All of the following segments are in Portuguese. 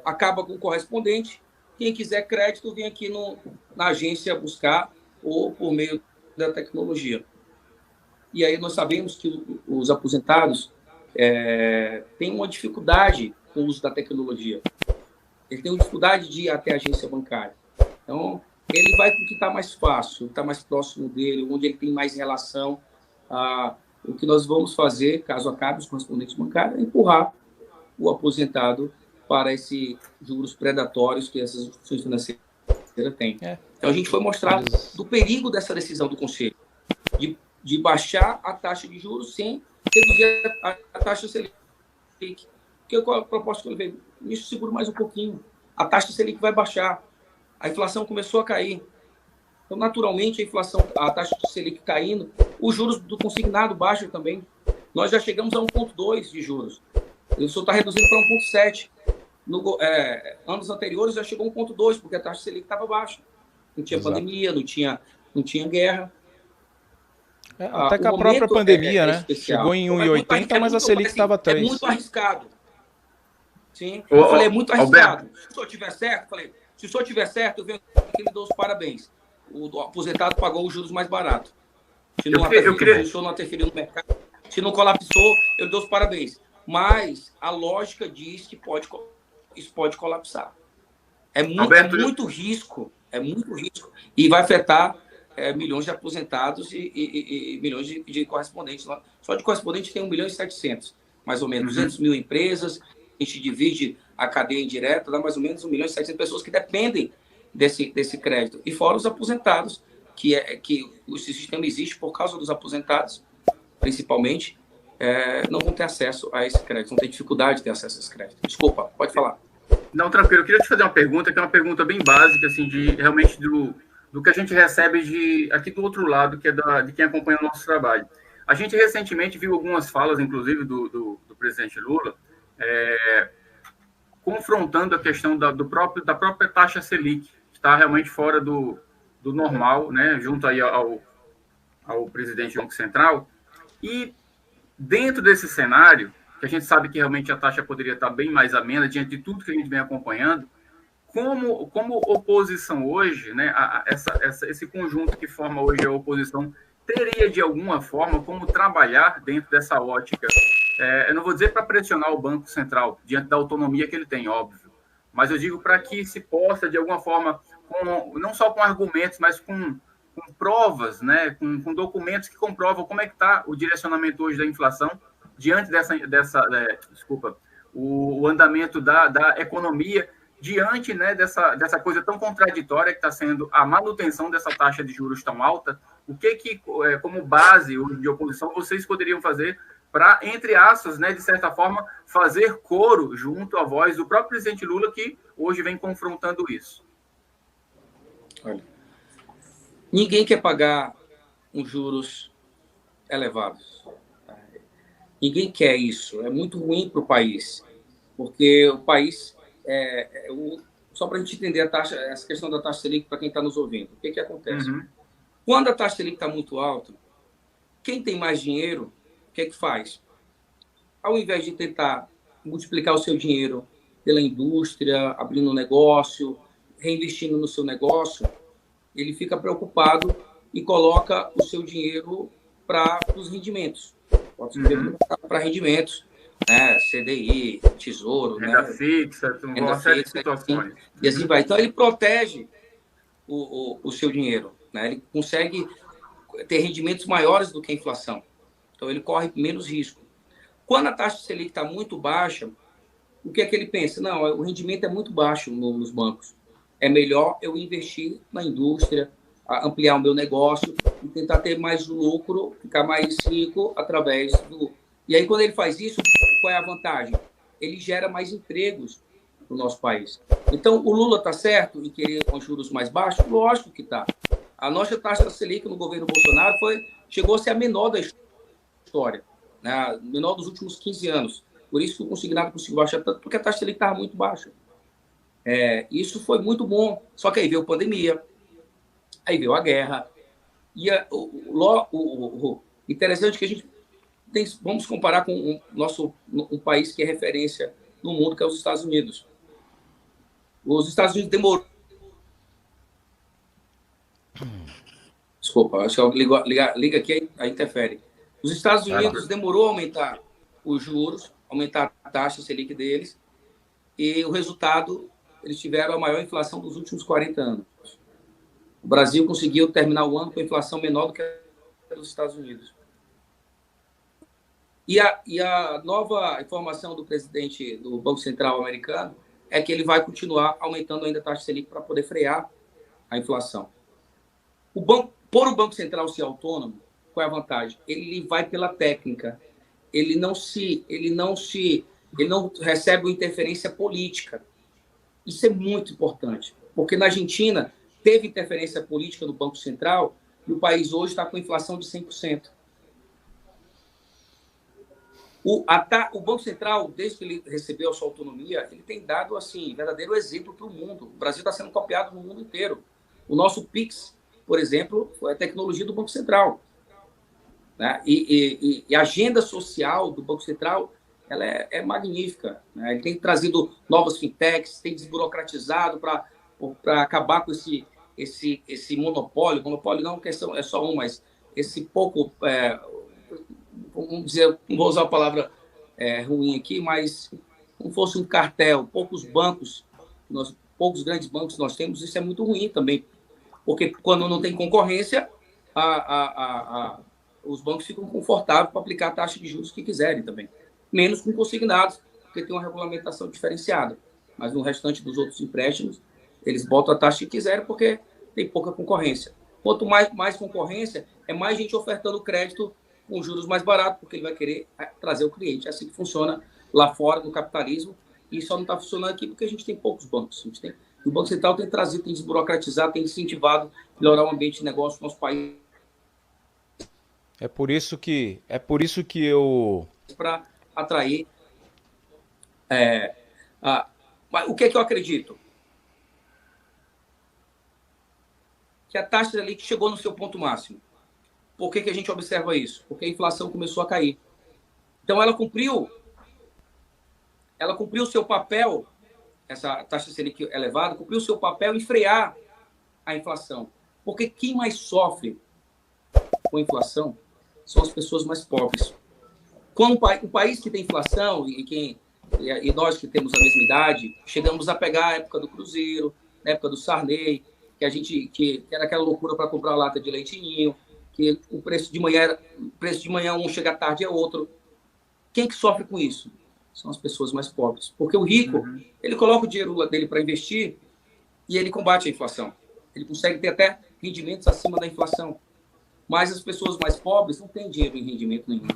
acaba com o correspondente. Quem quiser crédito, vem aqui na agência buscar ou por meio da tecnologia. E aí nós sabemos que os aposentados têm uma dificuldade com o uso da tecnologia. Ele tem uma dificuldade de ir até a agência bancária. Então, ele vai com o que está mais fácil, o que está mais próximo dele, onde ele tem mais relação. O que nós vamos fazer, caso acabe os correspondentes bancários, é empurrar o aposentado para esses juros predatórios que essas instituições financeiras têm. Então, a gente foi mostrar do perigo dessa decisão do Conselho, de baixar a taxa de juros sem reduzir a taxa Selic. Porque qual é a proposta que ele veio? Isso segura mais um pouquinho. A taxa Selic vai baixar. A inflação começou a cair. Então, naturalmente, a taxa de Selic caindo, os juros do consignado baixam também. Nós já chegamos a 1,2 de juros. O senhor está reduzindo para 1,7. Anos anteriores já chegou a 1,2, porque a taxa Selic estava baixa. Não tinha pandemia, não tinha guerra. Até que a própria pandemia, né? Chegou em 1,80, mas a Selic estava 3. É muito arriscado. Sim. Eu falei, é muito arriscado. Se o senhor tiver certo, eu venho aqui e lhe dou os parabéns. O aposentado pagou os juros mais baratos. Se não interferiu no mercado, se não colapsou, eu dou os parabéns. Mas a lógica diz que isso pode colapsar. É muito risco. E vai afetar milhões de aposentados e milhões de correspondentes. Só de correspondente tem 1.700.000, mais ou menos. 200 mil empresas. A gente divide a cadeia indireta, dá mais ou menos 1.700.000 pessoas que dependem desse crédito. E fora os aposentados, que o sistema existe por causa dos aposentados, principalmente, não vão ter acesso a esse crédito, vão ter dificuldade de ter acesso a esse crédito. Desculpa, pode falar. Não, tranquilo. Eu queria te fazer uma pergunta, que é uma pergunta bem básica, assim, realmente do que a gente recebe aqui do outro lado, que é de quem acompanha o nosso trabalho. A gente recentemente viu algumas falas, inclusive, do presidente Lula, confrontando a questão da própria taxa Selic, que está realmente fora do normal, né, junto aí ao presidente do Banco Central. E dentro desse cenário, que a gente sabe que realmente a taxa poderia estar bem mais amena, diante de tudo que a gente vem acompanhando, como oposição hoje, né, esse conjunto que forma hoje a oposição, teria de alguma forma como trabalhar dentro dessa ótica? Eu não vou dizer para pressionar o Banco Central, diante da autonomia que ele tem, óbvio, mas eu digo para que se possa, de alguma forma, não só com argumentos, mas com provas, né, com documentos que comprovam como é que está o direcionamento hoje da inflação, diante o andamento da economia, diante, né, dessa coisa tão contraditória que está sendo a manutenção dessa taxa de juros tão alta. O que como base de oposição, vocês poderiam fazer para, entre aspas, né, de certa forma, fazer coro junto à voz do próprio presidente Lula, que hoje vem confrontando isso? Olha, ninguém quer pagar uns juros elevados. Ninguém quer isso. É muito ruim para o país, porque o país... só para a gente entender essa questão da taxa Selic para quem está nos ouvindo. O que acontece? Quando a taxa Selic está muito alta, quem tem mais dinheiro, o que faz? Ao invés de tentar multiplicar o seu dinheiro pela indústria, abrindo um negócio, reinvestindo no seu negócio, ele fica preocupado e coloca o seu dinheiro para os rendimentos. Pode ser para rendimentos, né? CDI, Tesouro, renda né? Fixa, uma série de situações. E assim vai. Então, ele protege o seu dinheiro, né? Ele consegue ter rendimentos maiores do que a inflação. Então, ele corre menos risco. Quando a taxa Selic está muito baixa, o que é que ele pensa? Não, o rendimento é muito baixo nos bancos. É melhor eu investir na indústria, ampliar o meu negócio e tentar ter mais lucro, ficar mais rico através do... E aí, quando ele faz isso, qual é a vantagem? Ele gera mais empregos no nosso país. Então, o Lula está certo em querer com juros mais baixos? Lógico que está. A nossa taxa Selic no governo Bolsonaro chegou a ser a menor da história, né? A menor dos últimos 15 anos. Por isso que o consignado conseguiu baixar tanto, porque a taxa Selic estava muito baixa. Isso foi muito bom. Só que aí veio a pandemia, aí veio a guerra. E o interessante é que a gente vamos comparar com um país que é referência no mundo, que é os Estados Unidos. Os Estados Unidos demorou. Desculpa, acho que liga aqui, aí interfere. Os Estados Unidos demorou a aumentar os juros, aumentar a taxa Selic deles, e o resultado, eles tiveram a maior inflação dos últimos 40 anos. O Brasil conseguiu terminar o ano com inflação menor do que a dos Estados Unidos. E a nova informação do presidente do Banco Central americano é que ele vai continuar aumentando ainda a taxa Selic para poder frear a inflação. Por o Banco Central ser autônomo, qual é a vantagem? Ele vai pela técnica. Ele não recebe uma interferência política. Isso é muito importante, porque na Argentina teve interferência política do Banco Central e o país hoje está com inflação de 100%. O Banco Central, desde que ele recebeu a sua autonomia, ele tem dado assim, verdadeiro exemplo para o mundo. O Brasil está sendo copiado no mundo inteiro. O nosso Pix, por exemplo, foi a tecnologia do Banco Central. Né? E a agenda social do Banco Central ela é magnífica. Né? Ele tem trazido novas fintechs, tem desburocratizado para acabar com esse monopólio. Monopólio não, que é só um, mas esse pouco... vamos dizer, não vou usar a palavra ruim aqui, mas como fosse um cartel, poucos grandes bancos nós temos, isso é muito ruim também, porque quando não tem concorrência, os bancos ficam confortáveis para aplicar a taxa de juros que quiserem também, menos com consignados, porque tem uma regulamentação diferenciada, mas no restante dos outros empréstimos, eles botam a taxa que quiserem porque tem pouca concorrência. Quanto mais concorrência, é mais gente ofertando crédito com juros mais baratos, porque ele vai querer trazer o cliente. É assim que funciona lá fora no capitalismo, e só não está funcionando aqui porque a gente tem poucos bancos. O Banco Central tem trazido, tem desburocratizado, tem incentivado melhorar o ambiente de negócio do nosso país. É por isso que eu... Para atrair... o que é que eu acredito? Que a taxa ali que chegou no seu ponto máximo. Por que a gente observa isso? Porque a inflação começou a cair. Então, ela cumpriu o seu papel, essa taxa Selic elevada, cumpriu o seu papel em frear a inflação. Porque quem mais sofre com a inflação são as pessoas mais pobres. Quando um país que tem inflação, e nós que temos a mesma idade, chegamos a pegar a época do Cruzeiro, a época do Sarney, que era aquela loucura para comprar lata de leitinho, que o preço de manhã um chega tarde é outro. Quem que sofre com isso? São as pessoas mais pobres. Porque o rico, ele coloca o dinheiro dele para investir e ele combate a inflação. Ele consegue ter até rendimentos acima da inflação. Mas as pessoas mais pobres não têm dinheiro em rendimento nenhum.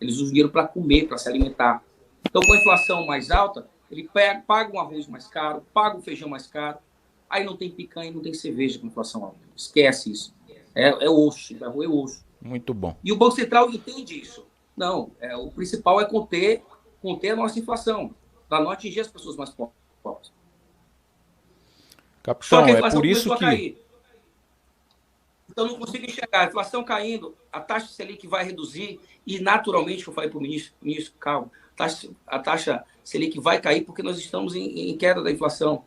Eles usam dinheiro para comer, para se alimentar. Então, com a inflação mais alta, ele paga um arroz mais caro, paga um feijão mais caro, aí não tem picanha, não tem cerveja com inflação alta. Esquece isso. É osso, vai roer osso. Muito bom. E o Banco Central entende isso. Não, o principal é conter a nossa inflação, para não atingir as pessoas mais pobres. Capitão, é por isso que... Então, não consigo enxergar. A inflação caindo, a taxa Selic vai reduzir e, naturalmente, que eu falei para o ministro, calma, a taxa Selic vai cair porque nós estamos em queda da inflação.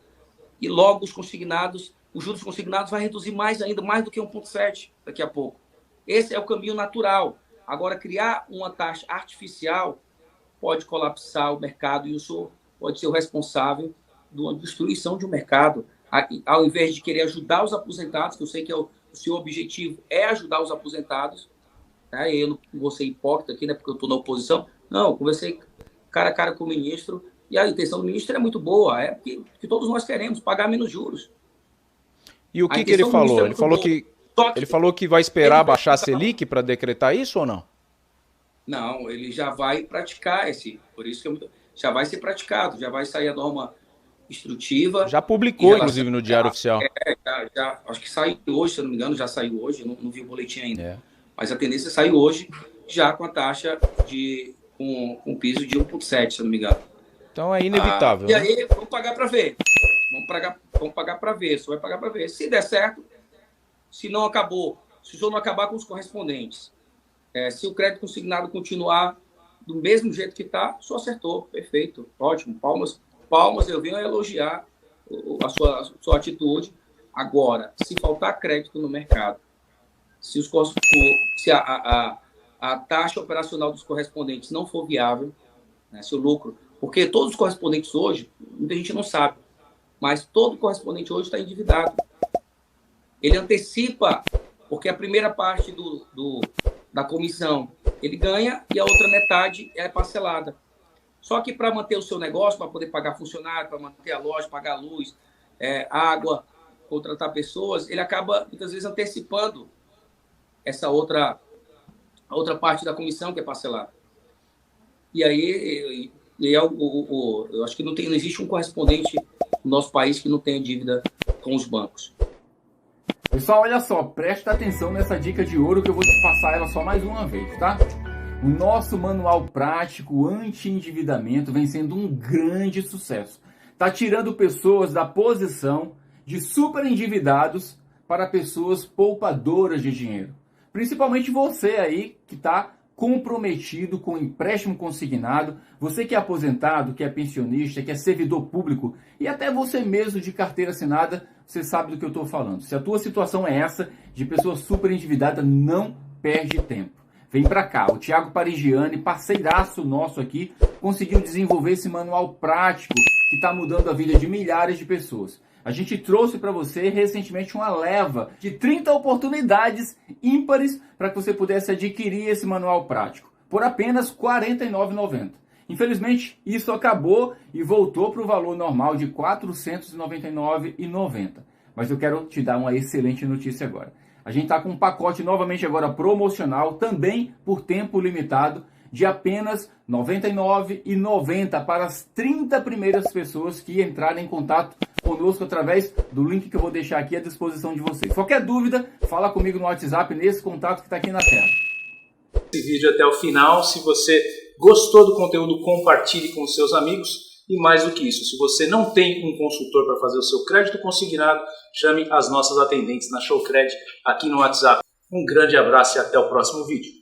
E logo os juros consignados vai reduzir mais ainda, mais do que 1,7 daqui a pouco. Esse é o caminho natural. Agora, criar uma taxa artificial pode colapsar o mercado e o senhor pode ser o responsável de uma destruição de um mercado. Ao invés de querer ajudar os aposentados, que eu sei que o seu objetivo é ajudar os aposentados, né? Eu não vou ser hipócrita aqui, né, porque eu estou na oposição. Não, eu conversei cara a cara com o ministro e a intenção do ministro é muito boa, é que todos nós queremos pagar menos juros. E o que ele falou? Ele falou que vai esperar baixar a Selic para decretar isso ou não? Não, ele já vai praticar por isso que já vai ser praticado, já vai sair a norma instrutiva. Já publicou, inclusive, no Diário Oficial. Acho que saiu hoje, se eu não me engano, já saiu hoje, não vi o boletim ainda. Mas a tendência saiu hoje, já com a taxa com piso de 1,7, se eu não me engano. Então é inevitável. E aí, vamos pagar para ver. Vamos pagar para ver, só vai pagar para ver. Se der certo, se não acabou, se o senhor não acabar com os correspondentes, se o crédito consignado continuar do mesmo jeito que está, só acertou, perfeito, ótimo, palmas, eu venho a elogiar a sua atitude. Agora, se faltar crédito no mercado, se a taxa operacional dos correspondentes não for viável, né, se o lucro... Porque todos os correspondentes hoje, muita gente não sabe, mas todo correspondente hoje está endividado. Ele antecipa, porque a primeira parte da comissão ele ganha e a outra metade é parcelada. Só que para manter o seu negócio, para poder pagar funcionário, para manter a loja, pagar luz, água, contratar pessoas, ele acaba, muitas vezes, antecipando essa outra parte da comissão que é parcelada. E aí, eu acho que não existe um correspondente no nosso país que não tenha dívida com os bancos. Pessoal, olha só, presta atenção nessa dica de ouro que eu vou te passar ela só mais uma vez, tá? O nosso manual prático anti-endividamento vem sendo um grande sucesso. Tá tirando pessoas da posição de super endividados para pessoas poupadoras de dinheiro. Principalmente você aí que está comprometido com empréstimo consignado, você que é aposentado, que é pensionista, que é servidor público e até você mesmo de carteira assinada, você sabe do que eu estou falando. Se a tua situação é essa, de pessoa super endividada, não perde tempo. Vem para cá, o Thiago Parigiani, parceiraço nosso aqui, conseguiu desenvolver esse manual prático que está mudando a vida de milhares de pessoas. A gente trouxe para você recentemente uma leva de 30 oportunidades ímpares para que você pudesse adquirir esse manual prático por apenas R$ 49,90. Infelizmente, isso acabou e voltou para o valor normal de R$ 499,90. Mas eu quero te dar uma excelente notícia agora. A gente está com um pacote novamente agora promocional, também por tempo limitado, de apenas R$ 99,90 para as 30 primeiras pessoas que entrarem em contato conosco através do link que eu vou deixar aqui à disposição de vocês. Qualquer dúvida, fala comigo no WhatsApp, nesse contato que está aqui na tela. Esse vídeo até o final. Se você gostou do conteúdo, compartilhe com os seus amigos. E mais do que isso, se você não tem um consultor para fazer o seu crédito consignado, chame as nossas atendentes na Showcred aqui no WhatsApp. Um grande abraço e até o próximo vídeo.